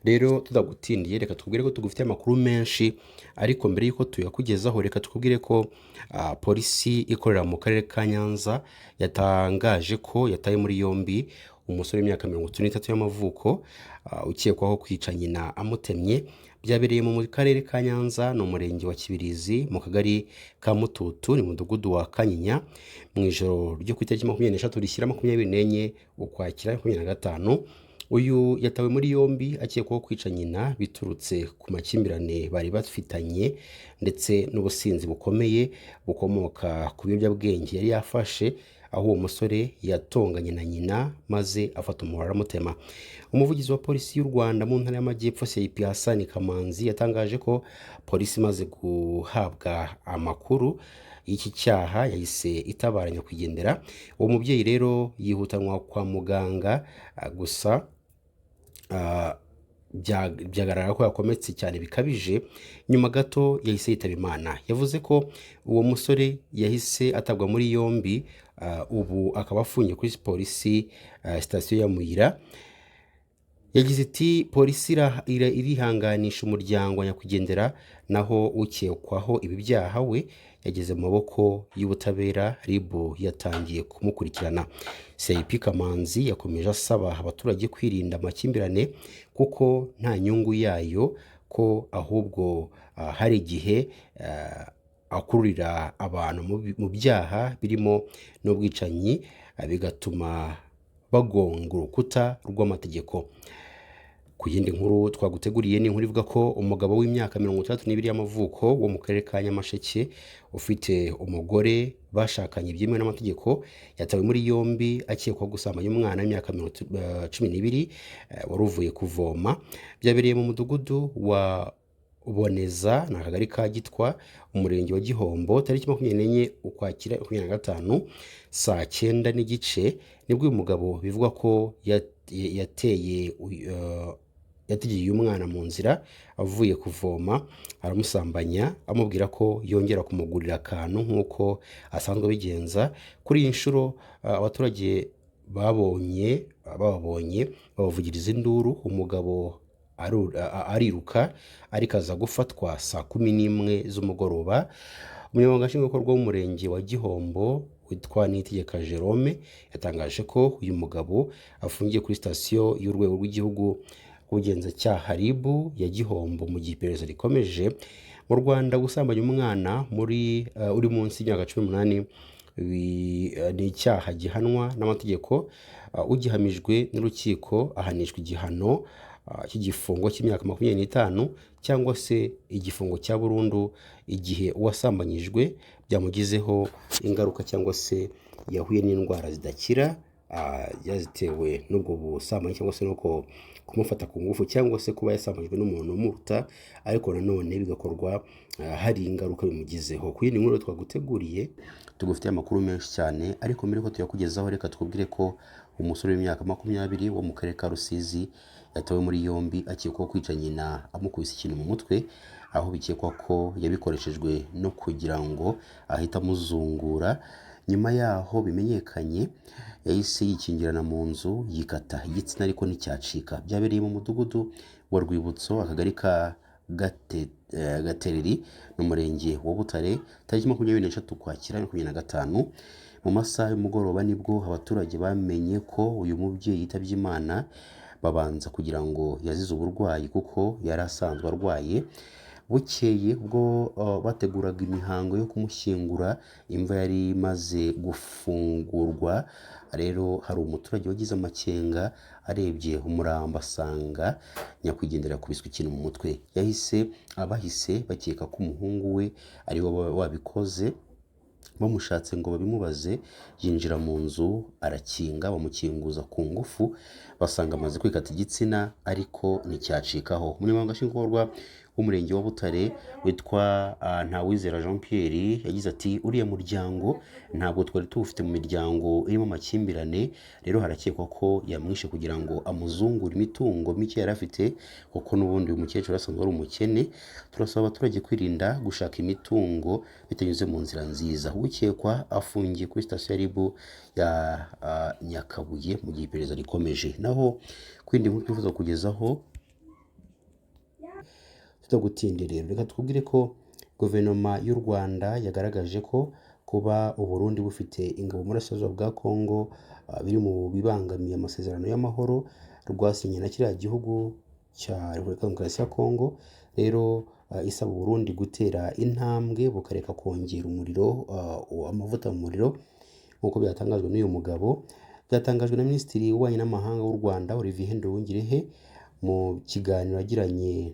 Rero tudagutindiye reka tukubwire ko tugufitiye amakuru menshi, ariko mbere y'uko tuyakugezaho reka tukubwire ko polisi ikorera mu karere ka Nyanza yatangaje ko yataye muri yombi umusore w'imyaka 33 y'amavuko ukekwaho kwica nyina amutemye. Byabereye mu karere ka Nyanza no murenge wa Kibirizi mu kagari ka Mututu ni mudugudu wa Kanyinya mu ijoro ryo ku itariki 23 rishyira 24 ukwakira 2025. Uyu yatawe muri yombi akekwaho kwica nyina biturutse ku makimbirane bari bafitanye ndetse n'ubusinzi bukomeye bukomoka ku biyobyabwenge yari yafashe, aho uwo musore yatonganye na nyina maze afata umuhoro aramutema. Umuvugizi wa polisi y'u Rwanda mu ntara y'Amajyepfo CIP Hassan Kamanzi yatangaje ko polisi imaze guhabwa amakuru y'iki cyaha yahise itabara nyakwigendera. Uwo mubyeyi rero yihutanwa kwa muganga, gusa byagaragara ko yakometse cyane bikabije. Nyuma gato yahise yitaba Imana. Yavuze ko uwo musore yahise atabwa muri yombi, ubu akaba afungiye kuri polisi sitasiyo ya Muyira. Yagize ati polisi irihanganisha umuryango wa nyakwigendera, naho ukekwaho ibi byaha we yageze mu maboko y'ubutabera. RIB yatangiye kumukurikirana. CIP Kamanzi yakomeje asaba abaturage kwirinda amakimbirane kuko nta nyungu yayo, ko ahubwo hari igihe akururira abantu mu byaha birimo n'ubwicanyi, bigatuma bagonga urukuta rw'amategeko. Ku yindi nkuru twaguteguriye ni inkuru ivuga ko umugabo w'imyaka 32 y'amavuko wo mu karere ka Nyamasheke ufite umugore bashakanye byemewe n'amategeko yatawe muri yombi akekwaho gusambanya umwana w'imyaka 12 wari uvuye kuvoma. Byabereye mu mudugudu wa Boneza na kagari ka Gitwa umurenge wa Gihombo tariki 24 ukwakira 2025 saa 9 n'igice, nibwo uyu mugabo bivugwa ko yategeye uyu mwana mu nzira avuye kuvoma, aramusambanya amubwira ko yongera kumugurira akantu nk'uko asanzwe bigenza. Kuri iyi nshuro abaturage babonye babavugiriza induru, umugabo ariruka ariko aza gufatwa saa 11 z'umugoroba. Umunyamabanga nshingwabikorwa w'umurenge wa Gihombo witwa Niyitegeka Jerome yatangaje ko uyu mugabo afungiye kuri sitasiyo y'urwego rw'igihugu rw'ubugenzacyaha RIB ya Gihombo mu gihe iperereza rikomeje. Mu Rwanda gusambanya umwana uri munsi y'imyaka 18 ni icyaha gihanwa n'amategeko. Ugihamijwe n'urukiko ahanishwa igihano cy'igifungo cy'imyaka 25 cyangwa se igifungo cya burundu igihe uwasambanyijwe byamugizeho ingaruka cyangwa se yahuye n'indwara zidakira yazitewe n'ubwo busambanyi, cyangwa se nuko kumufata ku ngufu, cyangwa se kuba yasambanyijwe n'umuntu umuruta ariko nanone bigakorwa hari ingaruka bimugizeho. Ku yindi nkuru twaguteguriye tugufitiye amakuru menshi cyane, ariko mbere ko tuyakugezaho reka twubwire ko umusore w'imyaka 20 wo mu karere ka Rusizi yatawe muri yombi akekwaho kwica nyina amukubise ikintu mu mutwe, aho bikekwa ko yabikoreshejwe no kugira ngo ahita amuzungura. Nyuma yaho bimenyekanye yahise yikingirana mu nzu yikata igitsina ariko nticyacika. Byabereye mu mudugudu wa Rwibutso akagari ka Gatereri n'umurenge wa Butare tariki 23 ukwakira 2025. Mu masaha y'umugoroba nibwo abaturage bamenye ko uyu mubyeyi yitabye Imana, babanza kugira ngo yazize uburwayi kuko yari asanzwe arwaye. Bukeye ubwo bateguraga imihango yo kumushyingura, imva yari imaze gufungurwa. Rero hari umuturage wagize amakenga, arebye umurambo asanga nyakwigendera yakubiswe ikintu mu mutwe. Abahise bakeka ko umuhungu we ari we wabikoze. Bamushatse ngo babimubaze, yinjira mu nzu arakinga, bamukinguza ku ngufu, basanga amaze kwikata igitsina ariko nticyacikaho. Umunyamabanga nshingwabikorwa w'umurenge wa Butare witwa Ntawizera Jean Pierre yagize ati uriya muryango ntabwo twari tuwufite mu miryango irimo amakimbirane, rero harakekwa ko yamwishe kugira ngo amuzungure imitungo mike yari afite, kuko n'ubundi uyu mukecuru asanzwe ari umukene. Turasaba abaturage kwirinda gushaka imitungo bitanyuze mu nzira nziza. Ukekwa afungiye kuri sitasiyo ya RIB ya Nyakabuye mu gihe iperereza rikomeje. Naho kwindi nkuru twifuza kugezaho tutagutinde rero reka twubwire ko guverinoma y'u Rwanda yagaragaje ko kuba Uburundi bufite ingabo mu burasirazuba bwa Kongo biri mu bibangamiye amasezerano y'amahoro rwasinye na kiriya gihugu cya Repubulika ya Demokarasi ya Kongo, rero isaba Uburundi gutera intambwe bukareka kongera umuriro amavuta mu muriro nk'uko byatangajwe n'uyu mugabo. Byatangajwe na Minisitiri w'Ububanyi n'Amahanga w'u Rwanda Olivier Nduhungirehe mu kiganiro yagiranye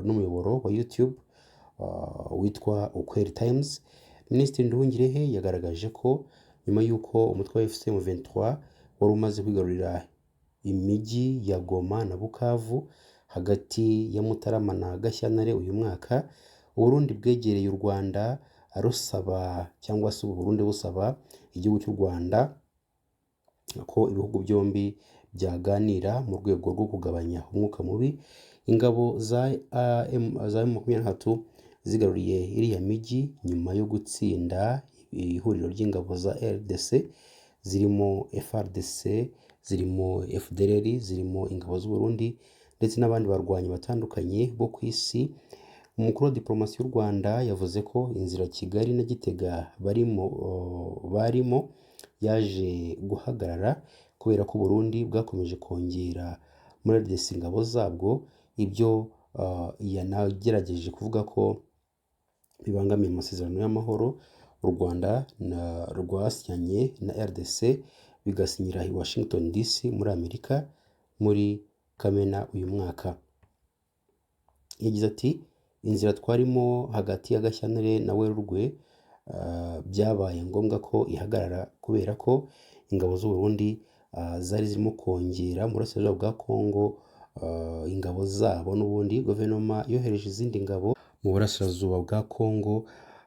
n'umuyoboro wa YouTube witwa Ukweli Times. Minisitiri Nduhungirehe yagaragaje ko nyuma y'uko umutwe wa FCM23 wari umaze kwigarurira imijyi ya Goma na Bukavu hagati ya Mutarama na Gashyantare uyu mwaka, Uburundi bwegereye u Rwanda rusaba cyangwa se Uburundi busaba igihugu cy'u Rwanda ko ibihugu byombi byaganira mu rwego rwo kugabanya umwuka mubi. Ingabo za M23 zigaruriye iriya mijyi nyuma yo gutsinda ihuriro ry'ingabo za RDC zirimo FARDC, zirimo FDLR, zirimo ingabo z'u Burundi ndetse n'abandi barwanyi batandukanye bo ku isi. Umukuru wa diplomasi y'u Rwanda yavuze ko inzira Kigali na Gitega barimo yaje guhagarara kubera ko Burundi bwakomeje kongera muri RDC ingabo zabwo, ibyo yanagerageje kuvuga ko bibangamiye amasezerano y'amahoro u Rwanda rwasinyanye na RDC bigasinyira i Washington DC muri Amerika muri Kamena uyu mwaka. Yagize ati inzira twarimo hagati ya Gashyantare na Werurwe byabaye ngombwa ko ihagarara kubera ko ingabo z'u Burundi zari zirimo kongera mu burasirazuba bwa Kongo ingabo zabo, n'ubundi guverinoma yohereje izindi ngabo mu burasirazuba bwa Kongo.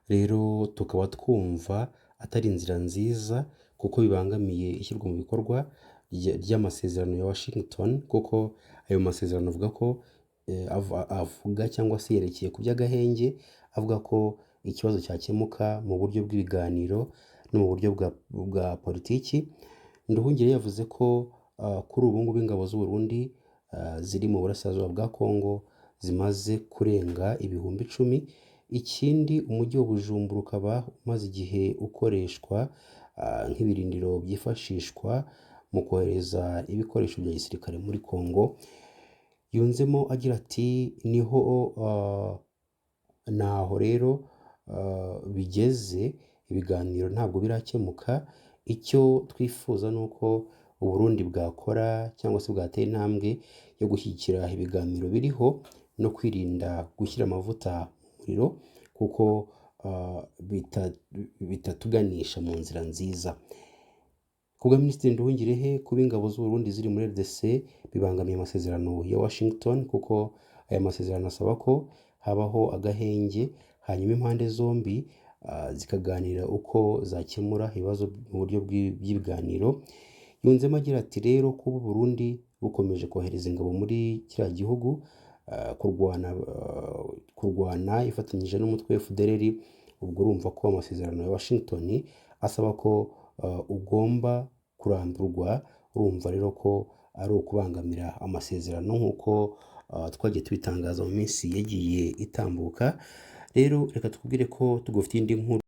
Rero tukaba twumva atari inzira nziza kuko bibangamiye ishyirwa mu bikorwa ry'amasezerano ya Washington, kuko ayo masezerano avuga ko avuga cyangwa se yerekeye ku by'agahenge, avuga ko ikibazo cyakemuka mu buryo bw'ibiganiro no mu buryo bwa politiki. Nduhungire yavuze ko kuri ubu ngubu ingabo z'u Burundi ziri mu burasirazuba bwa Kongo zimaze kurenga ibihumbi 10. Ikindi umujyi wa Bujumbura ukaba umaze igihe ukoreshwa nk'ibirindiro byifashishwa mu kohereza ibikoresho bya gisirikare muri Kongo. Yunzemo agira ati naho rero bigeze, ibiganiro ntabwo birakemuka. Icyo twifuza ni uko Uburundi bwakora cyangwa se bwatera intambwe yo gushyigikira ibiganiro biriho no kwirinda gushyira amavuta mu muriro kuko bitatuganisha mu nzira nziza. Kubwa Minisitiri Nduhungirehe, kuba ingabo z'u Burundi ziri muri RDC bibangamiye amasezerano ya Washington kuko aya masezerano asaba ko habaho agahenge hanyuma impande zombi zikaganira uko zakemura ibibazo mu buryo bw'ibiganiro. Yunzemo agira ati rero kuba Burundi bukomeje kohereza ingabo muri kiriya gihugu kurwana ifatanyije n'umutwe FDLR, ubwo urumva ko amasezerano ya Washington asaba ko ugomba kurandurwa. Urumva rero ko ari ukubangamira amasezerano nk'uko twagiye tubitangaza mu minsi yagiye itambuka. Rero reka tukubwire ko tugufitiye indi nkuru.